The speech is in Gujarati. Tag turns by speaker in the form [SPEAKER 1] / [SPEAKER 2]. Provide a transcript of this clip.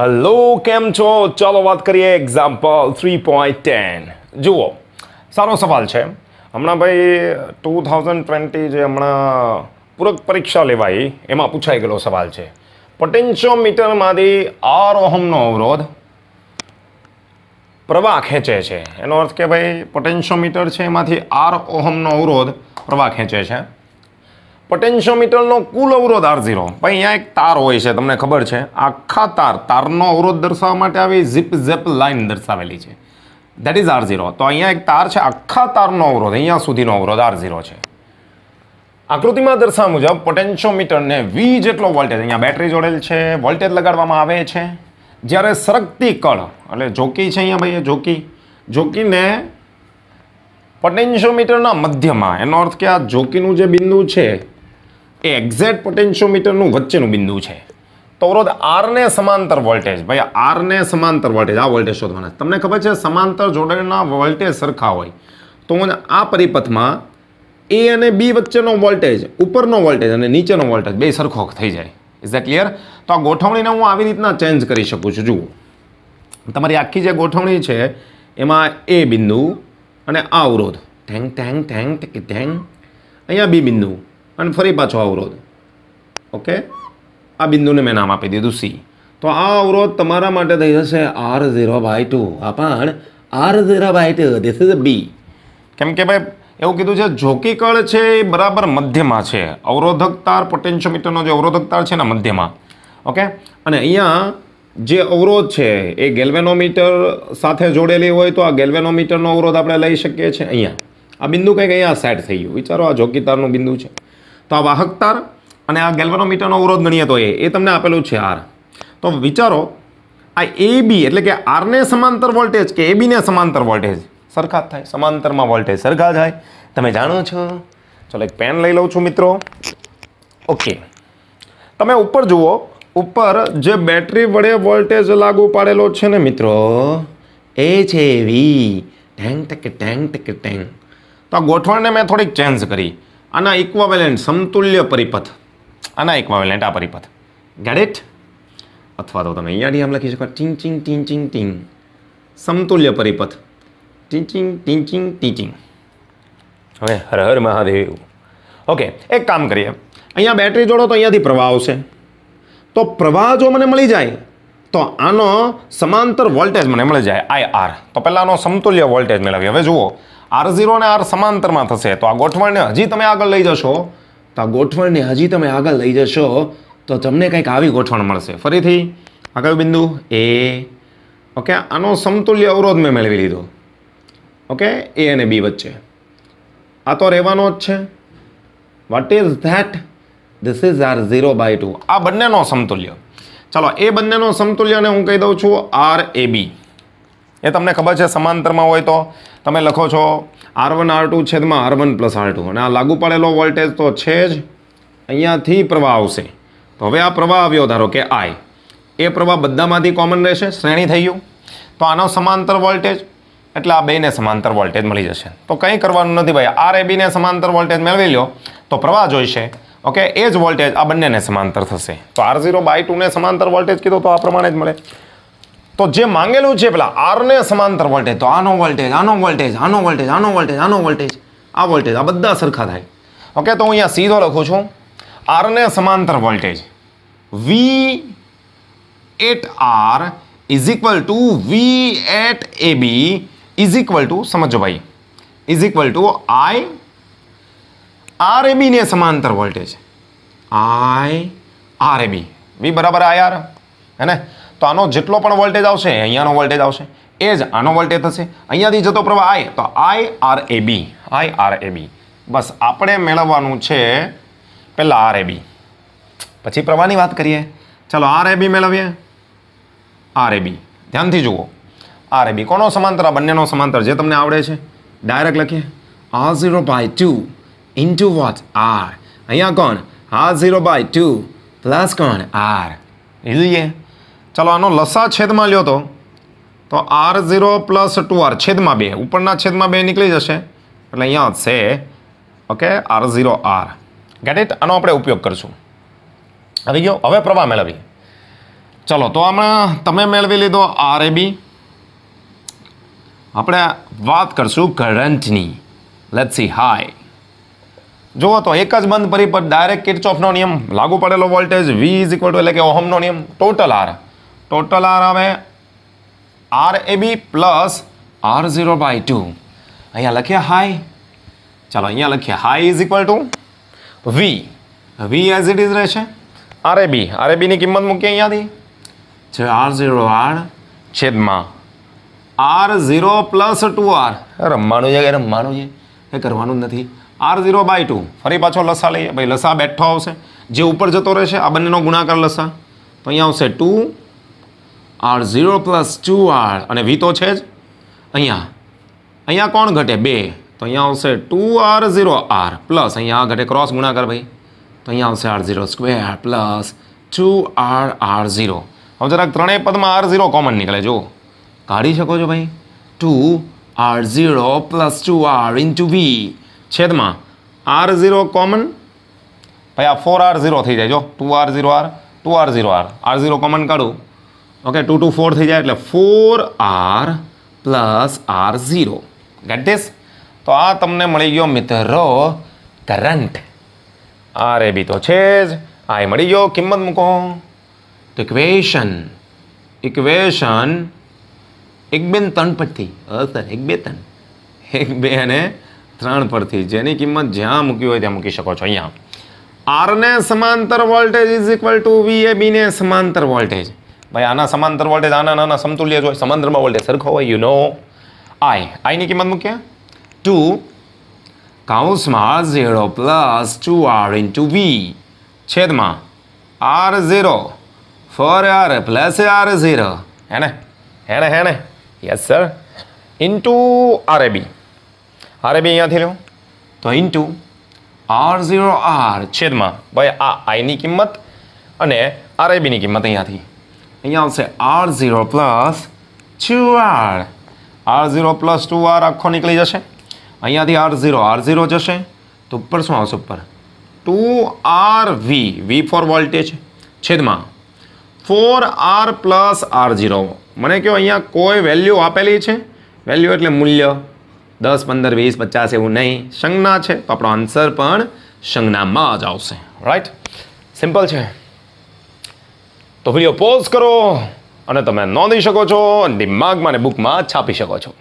[SPEAKER 1] હલો કેમ છો? ચાલો વાત કરીએ એક્ઝામ્પલ 3.10. જુઓ, સારો સવાલ છે. હમણાં ભાઈ 2020 જે હમણાં પૂરક પરીક્ષા લેવાઈ એમાં પૂછાઈ ગયેલો સવાલ છે. પોટેન્શિયોમીટરમાંથી R ઓહમનો અવરોધ પ્રવાહ ખેંચે છે. એનો અર્થ કે ભાઈ પોટેન્શિયોમીટર છે એમાંથી R ઓહમનો અવરોધ પ્રવાહ ખેંચે છે. પોટેન્શિયોમીટરનો કુલ અવરોધ R0. ભાઈ અહીંયા એક તાર હોય છે, તમને ખબર છે. આખા તારનો અવરોધ દર્શાવવા માટે આવી ઝીપ ઝેપ લાઈન દર્શાવેલી છે. That is R0. તો અહીંયા એક તાર છે, આખા તારનો અવરોધ અહીંયા સુધીનો અવરોધ R0 છે. આકૃતિમાં દર્શાવ્યા મુજબ પોટેન્શિયોમીટરને V જેટલો વોલ્ટેજ, અહીંયા બેટરી જોડેલ છે, વોલ્ટેજ લગાડવામાં આવે છે. જ્યારે સરકતી કળ એટલે જોકી છે અહીંયા ભાઈ, જોકીને પોટેન્શિયોમીટરના મધ્યમાં, એનો અર્થ કે આ જોકીનું જે બિંદુ છે એ એક્ઝેક્ટ પોટેન્શિયોમીટરનું વચ્ચેનું બિંદુ છે. તો અવરોધ આરને સમાંતર વોલ્ટેજ, ભાઈ આરને સમાંતર વોલ્ટેજ, આ વોલ્ટેજ શોધવાના. તમને ખબર છે સમાંતર જોડાણના વોલ્ટેજ સરખા હોય તો આ પરિપથમાં એ અને બી વચ્ચેનો વોલ્ટેજ, ઉપરનો વોલ્ટેજ અને નીચેનો વોલ્ટેજ બે સરખો થઈ જાય. Is that clear? તો આ ગોઠવણીને હું આવી રીતના ચેન્જ કરી શકું છું. જુઓ, તમારી આખી જે ગોઠવણી છે એમાં એ બિંદુ અને આ અવરોધ, ટેંગ ટેંગ ટેંગ ટેંગ, અહીંયા બી બિંદુ અને ફરી પાછો અવરોધ. ઓકે, આ બિંદુને મેં નામ આપી દીધું C. તો આ અવરોધ તમારા માટે થઈ જશે R0/2. આ પણ R0/2. This is B. કેમ કે ભાઈ એવું કીધું છે જોકી કળ છે એ બરાબર મધ્યમાં છે. અવરોધક તાર, પોટેન્શિયોમીટરનો જે અવરોધક તાર છે ને મધ્યમાં. ઓકે, અને અહીંયા જે અવરોધ છે એ ગેલ્વેનોમીટર સાથે જોડેલી હોય તો આ ગેલ્વેનોમીટરનો અવરોધ આપણે લઈ શકીએ છીએ. અહીંયા આ બિંદુ કંઈક અહીંયા સેટ થઈ ગયું. વિચારો, આ જોકી તારનું બિંદુ છે. તો આ વાહક તાર અને આ ગેલ્વેનોમીટરનો અવરોધ ગણીએ તો એ તમને આપેલું છે R. તો વિચારો, આ AB એટલે કે આરને સમાંતર વોલ્ટેજ કે ABને સમાંતર વોલ્ટેજ સરખા થાય. સમાંતરમાં વોલ્ટેજ સરખા થાય, તમે જાણો છો. ચલો એક પેન લઈ લઉં છું મિત્રો. ઓકે, તમે ઉપર જુઓ, ઉપર જે બેટરી વડે વોલ્ટેજ લાગુ પાડેલો છે ને મિત્રો, એ છે V. ટેંગ ટક ટેંગ ટક ટેંગ. તો આ ગોઠવણને મેં થોડીક ચેન્જ કરી. આના ઇક્વાવેલેન્ટ, સમતુલ્ય પરિપથ, આના ઇક્વાવેલેન્ટ આ પરિપથ. Get it? અથવા તો તમે અહીંયાથી આમ લખી શકો ટીંગ ચિંગ ટીંગ ચિંગ ટીંગ. સમતુલ્ય પરિપથ, ટીચિંગ ટીચિંગ ટીચિંગ. હવે હર હર મહાદેવ. ઓકે, એક કામ કરીએ. અહીંયા બેટરી જોડો તો અહીંયાથી પ્રવાહ આવશે. તો પ્રવાહ જો મને મળી જાય તો આનો સમાંતર વોલ્ટેજ મને મળી જાય IR. તો પહેલાં આનો સમતુલ્ય વોલ્ટેજ મેળવીએ. હવે જુઓ, R0 અને R સમાંતરમાં થશે તો આ ગોઠવણને હજી તમે આગળ લઈ જશો, તો તમને કંઈક આવી ગોઠવણ મળશે. ફરીથી આગળ બિંદુ A. ઓકે, આનો સમતુલ્ય અવરોધ મેં મેળવી લીધો. ઓકે, A અને B વચ્ચે. આ તો રહેવાનો જ છે. What is that? This is R0/2. આ બંનેનો સમતુલ્ય. ચાલો, એ બંનેનો સમતુલ્યને હું કહી દઉં છું RAB. એ તમને ખબર છે સમાંતરમાં હોય તો તમે લખો છો R1 R2 છેદમાં R1 + R2. અને આ લાગુ પડેલો વોલ્ટેજ તો છે જ. અહીંયાથી પ્રવાહ આવશે. તો હવે આ પ્રવાહ આવ્યો ધારો કે I. એ પ્રવાહ બધામાંથી કોમન રહેશે, શ્રેણી થઈ ગયું. તો આનો સમાંતર વોલ્ટેજ એટલે આ બેને સમાંતર વોલ્ટેજ મળી જશે. તો કંઈ કરવાનું નથી ભાઈ, RABને સમાંતર વોલ્ટેજ મેળવી લો તો પ્રવાહ જોઈશે. ઓકે, એ જ વોલ્ટેજ આ બંનેને સમાંતર થશે. તો R0/2ને સમાંતર વોલ્ટેજ કીધો તો આ પ્રમાણે જ મળે. તો જે માંગેલું છે પેલા આરને સમાંતર વોલ્ટેજ, તો આનો વોલ્ટેજ, આનો વોલ્ટેજ, આનો વોલ્ટેજ, આનો વોલ્ટેજ, આનો વોલ્ટેજ, આ વોલ્ટેજ, આ બધા સરખા થાય. ઓકે, તો હું અહીંયા સીધો લખું છું આરને સમાંતર વોલ્ટેજ V@R = V@AB સમજો ભાઈ, I RAB ને સમાંતર વોલ્ટેજ, IRAB. V બરાબર IR હે ને? તો આનો જેટલો પણ વોલ્ટેજ આવશે અહીંયાનો વોલ્ટેજ આવશે, એ જ આનો વોલ્ટેજ થશે. અહીંયાથી જતો પ્રવાહ I, તો IRAB. બસ આપણે મેળવવાનું છે પહેલાં RAB, પછી પ્રવાહની વાત કરીએ. ચાલો RAB મેળવીએ. RAB ધ્યાનથી જુઓ. RAB કોનો સમાંતર? આ બંનેનો સમાંતર જે તમને આવડે છે. ડાયરેક્ટ લખીએ R0/2 ઇન્ટુ વોટ? R. અહીંયા કોણ? R0/2 પ્લસ કોણ? R. લઈએ. ચાલો આનો લસા છેદમાં લ્યો તો R0 + 2R છેદમાં 2, ઉપરના છેદમાં 2 નીકળી જશે એટલે અહીંયા છે. Okay, R0R. Get it? આનો આપણે ઉપયોગ કરશું. આવી ગયો. હવે પ્રવાહ મેળવીએ. ચલો તો હમણાં તમે મેળવી લીધો RAB. આપણે વાત કરશું કરંટની. Let's see high. જુઓ તો એક જ બંધ પરિપથ ડાયરેક્ટ કિર્ચોફનો નિયમ લાગુ પડેલો voltage V is equal to એટલે કે ઓહમનો નિયમ ટોટલ R આવે RAB પ્લસ R0/2. અહીંયા લખીએ હાઈ. ચાલો અહીંયા લખીએ high is equal to V as it is રહેશે. RAB ની કિંમત મૂકીએ અહીંયાથી છે R0R છેદમાં R0 પ્લસ 2R. રમવાનું છે કે રમવાનું છે એ કરવાનું જ નથી. R0/2 ફરી પાછો લસા લઈએ ભાઈ. લસા બેઠો આવશે જે ઉપર જતો રહેશે આ બંનેનો ગુણાકાર લસા તો અહીંયા આવશે 2 R0 પ્લસ 2R અને V તો છે જ અહીંયા કોણ ઘટે 2 તો અહીંયા આવશે 2R0R પ્લસ અહીંયા ઘટે ક્રોસ ગુણાકાર ભાઈ તો અહીંયા આવશે R0² પ્લસ 2R0. હવે જરાક ત્રણેય પદમાં R0 કોમન નીકળે જો કાઢી શકો છો ભાઈ. 2R0 plus 2R into V છેદમાં R0 કોમન ભાઈ આ 4R0 થઈ જાય જો 2R0R R0 કોમન કાઢું ઓકે 2 2 4 થઈ જાય એટલે 4R plus R0. Gate this. તો આ તમને મળી ગયો મિત્રો કરંટ. RAB તો છે જ આ મળી ગયો. કિંમત મૂકો તો ઇક્વેશન 1 2 3 પરથી સર 1 2 3 1 2 અને 3 પરથી જેની કિંમત જ્યાં મૂકી હોય ત્યાં મૂકી શકો છો. અહીંયા R ને સમાંતર voltage is equal to VAB ને સમાંતર વોલ્ટેજ. ભાઈ આના સમાંતર વોલ્ટેજ આના નાના સમતુલ્ય જ હોય. સમાંતરમાં વોલ્ટેજ સરખો હોય યુ નો. I ની કિંમત મૂક્યા 2 કૌંસમાં 0 પ્લસ 2R ઇન્ટુ V છેદમાં R0 4R પ્લસ R0 હેને યસ સર ઇન્ટુ RAB અહીંયાથી લો તો ઇન્ટુ R0R છેદમાં ભાઈ આ આઈની કિંમત અને RAB ની કિંમત અહીંયા આવશે R0 plus 2R plus 2R આખો નીકળી જશે. અહીંયાથી R0 જશે તો ઉપર શું આવશે ઉપર 2RV V ફોર વોલ્ટેજ છેદમાં 4R પ્લસ R0. મને કહો અહીંયા કોઈ વેલ્યુ આપેલી છે? વેલ્યુ એટલે મૂલ્ય 10 15 20 50 એવું નહીં, સંજ્ઞા છે તો આપણો આન્સર પણ સંજ્ઞામાં જ આવશે. રાઈટ, સિમ્પલ છે. તો વિડીયો પોઝ કરો અને તમે નોંધી શકો છો, દિમાગમાં અને બુકમાં છાપી શકો છો.